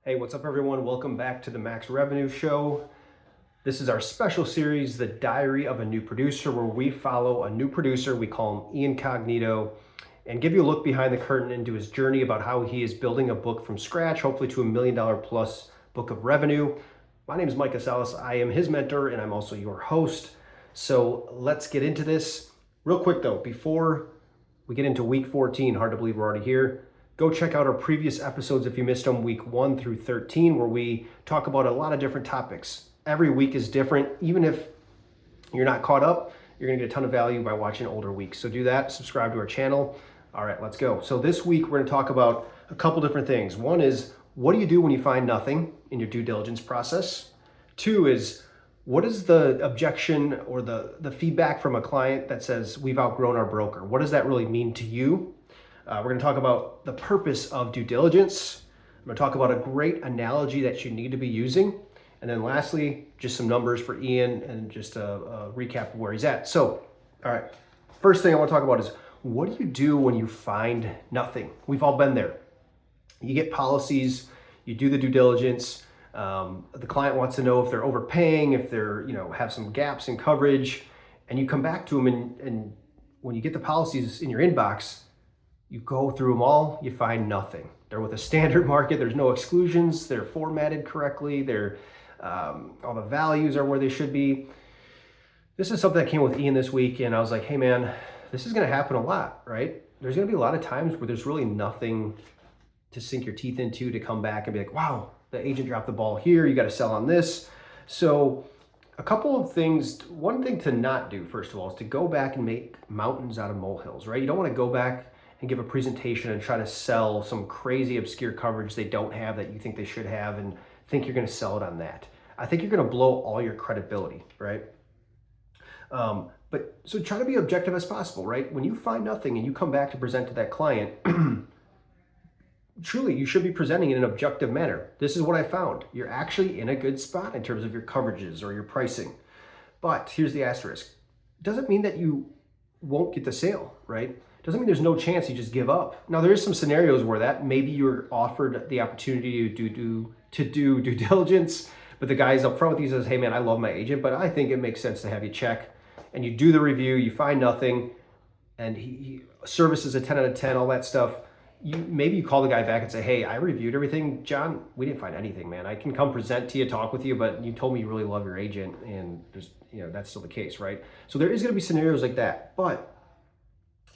Hey, what's up everyone? Welcome back to the Max Revenue Show. This is our special series, The Diary of a New Producer, where we follow a new producer, we call him Ian Cognito, and give you a look behind the curtain into his journey about how he is building a book from scratch, hopefully to $1 million plus book of revenue. My name is Micah. I am his mentor and I'm also your host. So let's get into this. Real quick though, before we get into week 14, hard to believe we're already here. Go check out our previous episodes if you missed them, week 1 through 13, where we talk about a lot of different topics. Every week is different. Even if you're not caught up, you're gonna get a ton of value by watching older weeks. So do that, subscribe to our channel. All right, let's go. So this week we're gonna talk about a couple different things. One is, what do you do when you find nothing in your due diligence process? 2 is, what is the objection or the feedback from a client that says, we've outgrown our broker? What does that really mean to you? We're going to talk about the purpose of due diligence. I'm going to talk about a great analogy that you need to be using. And then lastly, just some numbers for Ian and just a recap of where he's at. So, all right, first thing I want to talk about is, what do you do when you find nothing? We've all been there. You get policies, you do the due diligence. The client wants to know if they're overpaying, if they're, have some gaps in coverage, and you come back to them and when you get the policies in your inbox, you go through them all, you find nothing. They're with a standard market, there's no exclusions, they're formatted correctly, they're all the values are where they should be. This is something that came with Ian this week, and I was like, hey man, this is gonna happen a lot, right? There's gonna be a lot of times where there's really nothing to sink your teeth into to come back and be like, wow, the agent dropped the ball here, you gotta sell on this. So a couple of things, one thing to not do, first of all, is to go back and make mountains out of molehills, right? You don't wanna go back and give a presentation and try to sell some crazy obscure coverage they don't have that you think they should have and think you're going to sell it on that. I think you're going to blow all your credibility, right? But so try to be objective as possible, right? When you find nothing and you come back to present to that client, truly you should be presenting in an objective manner. This is what I found. You're actually in a good spot in terms of your coverages or your pricing. But here's the asterisk. It doesn't mean that you won't get the sale, right? Doesn't mean there's no chance you just give up. Now, there is some scenarios where that maybe you're offered the opportunity to do due diligence, but the guy's up front with you, says, hey man, I love my agent, but I think it makes sense to have you check. And you do the review, you find nothing, and he services a 10 out of 10, all that stuff. Maybe you call the guy back and say, hey, I reviewed everything. John, we didn't find anything, man. I can come present to you, talk with you, but you told me you really love your agent, and just, that's still the case, right? So there is gonna be scenarios like that, but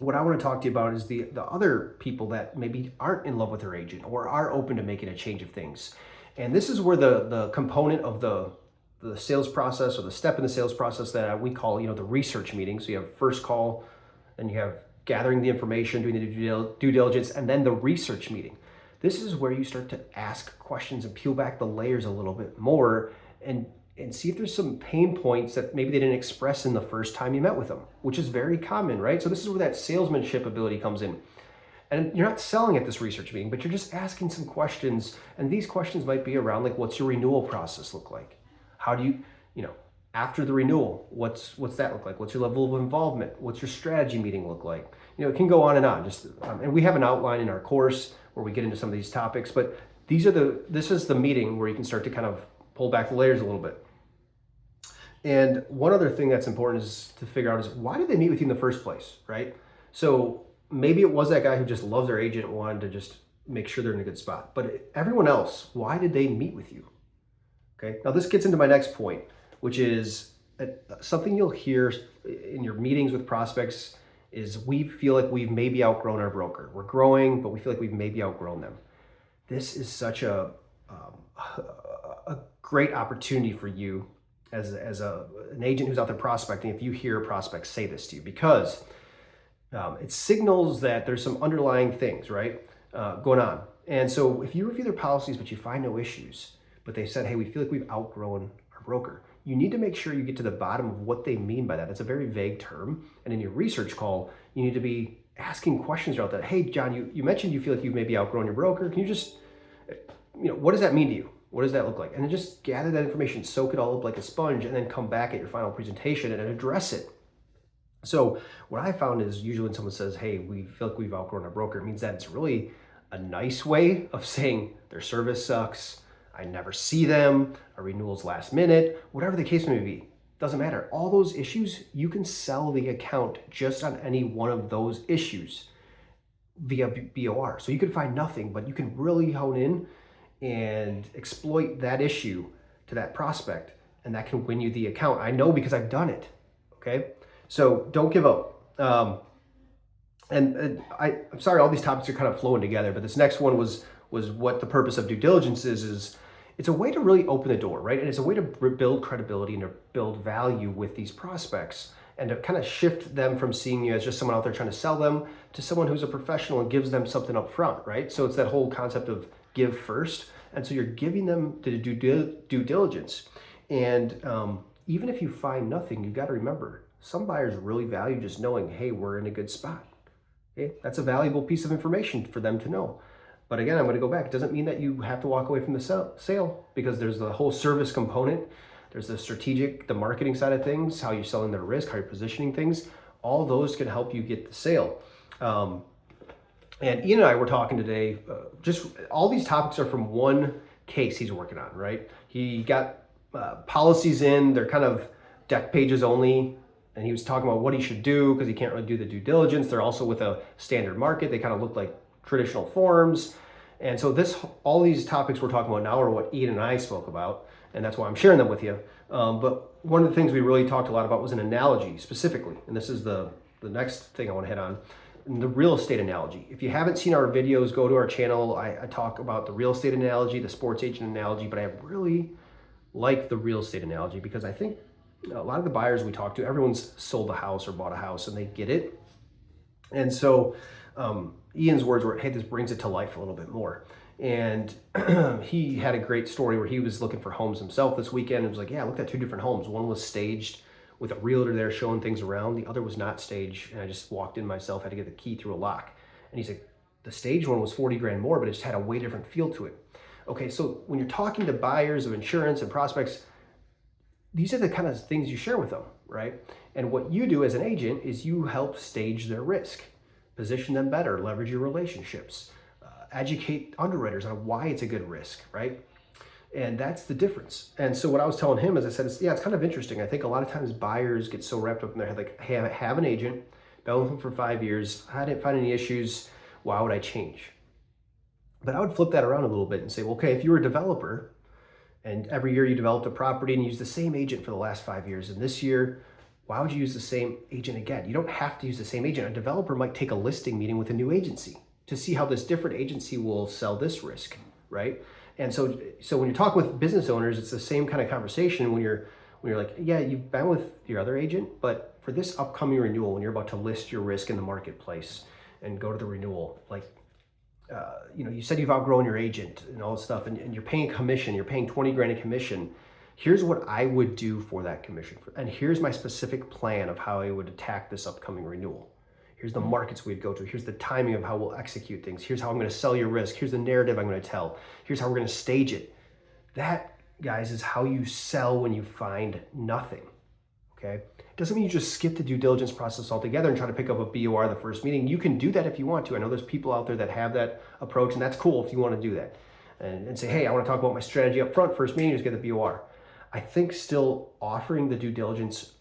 what I want to talk to you about is the other people that maybe aren't in love with their agent or are open to making a change of things. And this is where the component of the sales process, or the step in the sales process that we call, the research meeting. So you have first call, then you have gathering the information, doing the due diligence, and then the research meeting. This is where you start to ask questions and peel back the layers a little bit more and see if there's some pain points that maybe they didn't express in the first time you met with them, which is very common, right? So this is where that salesmanship ability comes in. And you're not selling at this research meeting, but you're just asking some questions. And these questions might be around, like, what's your renewal process look like? How do you, after the renewal, what's that look like? What's your level of involvement? What's your strategy meeting look like? It can go on and on. And we have an outline in our course where we get into some of these topics, but this is the meeting where you can start to kind of pull back the layers a little bit. And one other thing that's important is to figure out is, why did they meet with you in the first place, right? So maybe it was that guy who just loves their agent and wanted to just make sure they're in a good spot. But everyone else, why did they meet with you? Okay, now this gets into my next point, which is something you'll hear in your meetings with prospects is, we feel like we've maybe outgrown our broker. We're growing, but we feel like we've maybe outgrown them. This is such a great opportunity for you as an agent who's out there prospecting, if you hear a prospect say this to you, because it signals that there's some underlying things, right, going on. And so if you review their policies, but you find no issues, but they said, hey, we feel like we've outgrown our broker, you need to make sure you get to the bottom of what they mean by that. That's a very vague term. And in your research call, you need to be asking questions about that. Hey, John, you mentioned you feel like you've maybe outgrown your broker. Can you just, what does that mean to you? What does that look like? And then just gather that information, soak it all up like a sponge, and then come back at your final presentation and address it. So what I found is, usually when someone says, hey, we feel like we've outgrown our broker, it means that it's really a nice way of saying their service sucks, I never see them, a renewal's last minute, whatever the case may be. Doesn't matter. All those issues, you can sell the account just on any one of those issues via BOR. So you could find nothing, but you can really hone in and exploit that issue to that prospect, and that can win you the account. I know because I've done it. Okay, so don't give up. I'm sorry, all these topics are kind of flowing together, but this next one was what the purpose of due diligence is it's a way to really open the door, right? And it's a way to build credibility and to build value with these prospects and to kind of shift them from seeing you as just someone out there trying to sell them to someone who's a professional and gives them something up front, right? So it's that whole concept of give first. And so you're giving them the due diligence. And even if you find nothing, you got to remember, some buyers really value just knowing, hey, we're in a good spot. Okay? That's a valuable piece of information for them to know. But again, I'm going to go back. It doesn't mean that you have to walk away from the sale, because there's the whole service component. There's the strategic, the marketing side of things, how you're selling their risk, how you're positioning things. All those can help you get the sale. And Ian and I were talking today, just all these topics are from one case he's working on, right? He got policies in, they're kind of deck pages only. And he was talking about what he should do because he can't really do the due diligence. They're also with a standard market. They kind of look like traditional forms. And so all these topics we're talking about now are what Ian and I spoke about, and that's why I'm sharing them with you. But one of the things we really talked a lot about was an analogy specifically, and this is the next thing I want to hit on, the real estate analogy. If you haven't seen our videos, go to our channel. I talk about the real estate analogy, the sports agent analogy, but I really like the real estate analogy because I think a lot of the buyers we talk to, everyone's sold a house or bought a house and they get it. And so Ian's words were, hey, this brings it to life a little bit more. And he had a great story where he was looking for homes himself this weekend. It was like, yeah, I looked at two different homes. One was staged with a realtor there showing things around. The other was not staged. And I just walked in myself, had to get the key through a lock. And he's like, the staged one was 40 grand more, but it just had a way different feel to it. Okay, so when you're talking to buyers of insurance and prospects, these are the kind of things you share with them, right? And what you do as an agent is you help stage their risk, position them better, leverage your relationships, educate underwriters on why it's a good risk, right? And that's the difference. And so what I was telling him, as I said, it's kind of interesting. I think a lot of times buyers get so wrapped up in their head, like, hey, I have an agent, been with him for 5 years, I didn't find any issues, why would I change? But I would flip that around a little bit and say, well, okay, if you were a developer and every year you developed a property and used the same agent for the last 5 years, and this year, why would you use the same agent again? You don't have to use the same agent. A developer might take a listing meeting with a new agency to see how this different agency will sell this risk, right? And so when you're talking with business owners, it's the same kind of conversation when you're like, yeah, you've been with your other agent, but for this upcoming renewal, when you're about to list your risk in the marketplace and go to the renewal, like, you said you've outgrown your agent and all this stuff, and you're paying commission, you're paying 20 grand in commission. Here's what I would do for that commission. And here's my specific plan of how I would attack this upcoming renewal. Here's the markets we'd go to. Here's the timing of how we'll execute things. Here's how I'm going to sell your risk. Here's the narrative I'm going to tell. Here's how we're going to stage it. That, guys, is how you sell when you find nothing, okay? Doesn't mean you just skip the due diligence process altogether and try to pick up a BOR the first meeting. You can do that if you want to. I know there's people out there that have that approach, and that's cool if you want to do that. And say, hey, I want to talk about my strategy up front, first meeting, just get the BOR. I think still offering the due diligence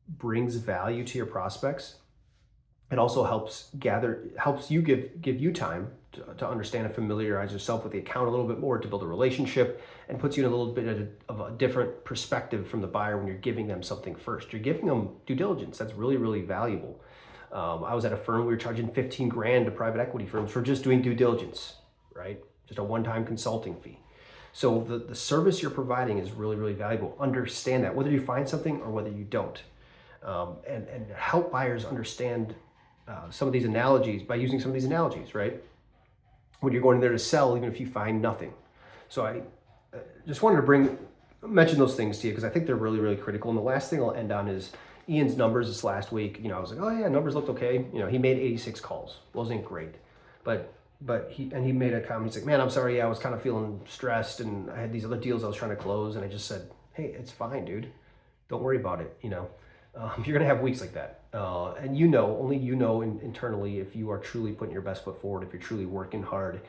brings value to your prospects. It also helps you give you time to understand and familiarize yourself with the account a little bit more, to build a relationship, and puts you in a little bit of a different perspective from the buyer when you're giving them something first. You're giving them due diligence. That's really, really valuable. I was at a firm, we were charging 15 grand to private equity firms for just doing due diligence, right? Just a one-time consulting fee. So the service you're providing is really, really valuable. Understand that, whether you find something or whether you don't. And help buyers understand some of these analogies by using some of these analogies, right? When you're going in there to sell, even if you find nothing. So I just wanted to mention those things to you because I think they're really, really critical. And the last thing I'll end on is Ian's numbers this last week. I was like, oh yeah, numbers looked okay. He made 86 calls. Wasn't great. But he made a comment. He's like, man, I'm sorry. Yeah, I was kind of feeling stressed and I had these other deals I was trying to close. And I just said, hey, it's fine, dude. Don't worry about it. You're going to have weeks like that. And you know, only you know internally if you are truly putting your best foot forward, if you're truly working hard,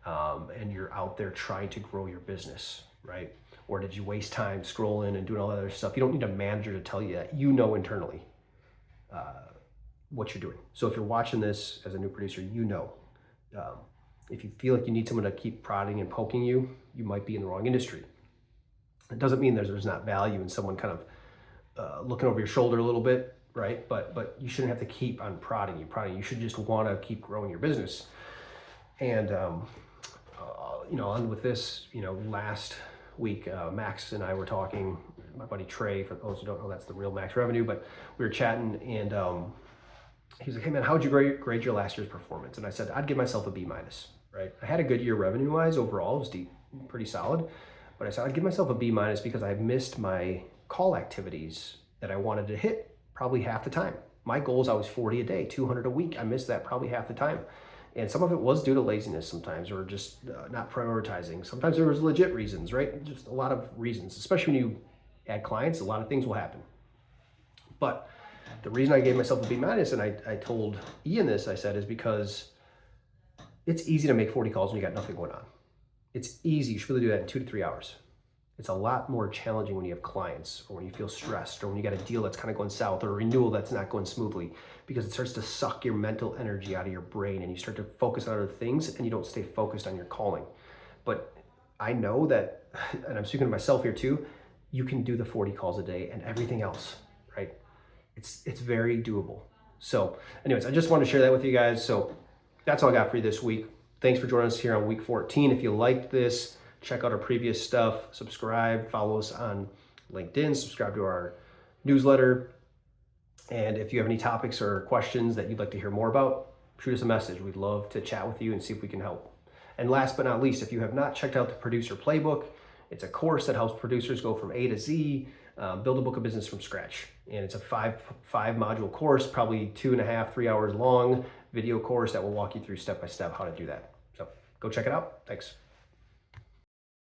and you're out there trying to grow your business, right? Or did you waste time scrolling and doing all that other stuff? You don't need a manager to tell you that. You know internally what you're doing. So if you're watching this as a new producer, you know. If you feel like you need someone to keep prodding and poking you, you might be in the wrong industry. It doesn't mean there's not value in someone kind of looking over your shoulder a little bit, right? But you shouldn't have to keep on prodding you. You should just want to keep growing your business. And on with this, last week, Max and I were talking. My buddy Trey, for those who don't know, that's the real Max Revenue. But we were chatting, and he's like, "Hey man, how'd you grade your last year's performance?" And I said, "I'd give myself a B-." Right? I had a good year revenue-wise overall. It was pretty solid. But I said I'd give myself a B- because I missed my call activities that I wanted to hit probably half the time. My goal is always 40 a day, 200 a week. I missed that probably half the time. And some of it was due to laziness sometimes, or just not prioritizing. Sometimes there was legit reasons, right? Just a lot of reasons, especially when you add clients, a lot of things will happen. But the reason I gave myself a B-, and I told Ian this, I said, is because it's easy to make 40 calls when you got nothing going on. It's easy. You should really do that in 2 to 3 hours. It's a lot more challenging when you have clients, or when you feel stressed, or when you got a deal that's kind of going south, or a renewal that's not going smoothly, because it starts to suck your mental energy out of your brain and you start to focus on other things and you don't stay focused on your calling. But I know that, and I'm speaking to myself here too, you can do the 40 calls a day and everything else, right? It's very doable. So anyways, I just want to share that with you guys. So that's all I got for you this week. Thanks for joining us here on week 14. If you liked this, check out our previous stuff, subscribe, follow us on LinkedIn, subscribe to our newsletter. And if you have any topics or questions that you'd like to hear more about, shoot us a message. We'd love to chat with you and see if we can help. And last but not least, if you have not checked out the Producer Playbook, it's a course that helps producers go from A to Z, build a book of business from scratch. And it's a five module course, probably 2.5, 3 hours long video course that will walk you through step by step how to do that. So go check it out. Thanks.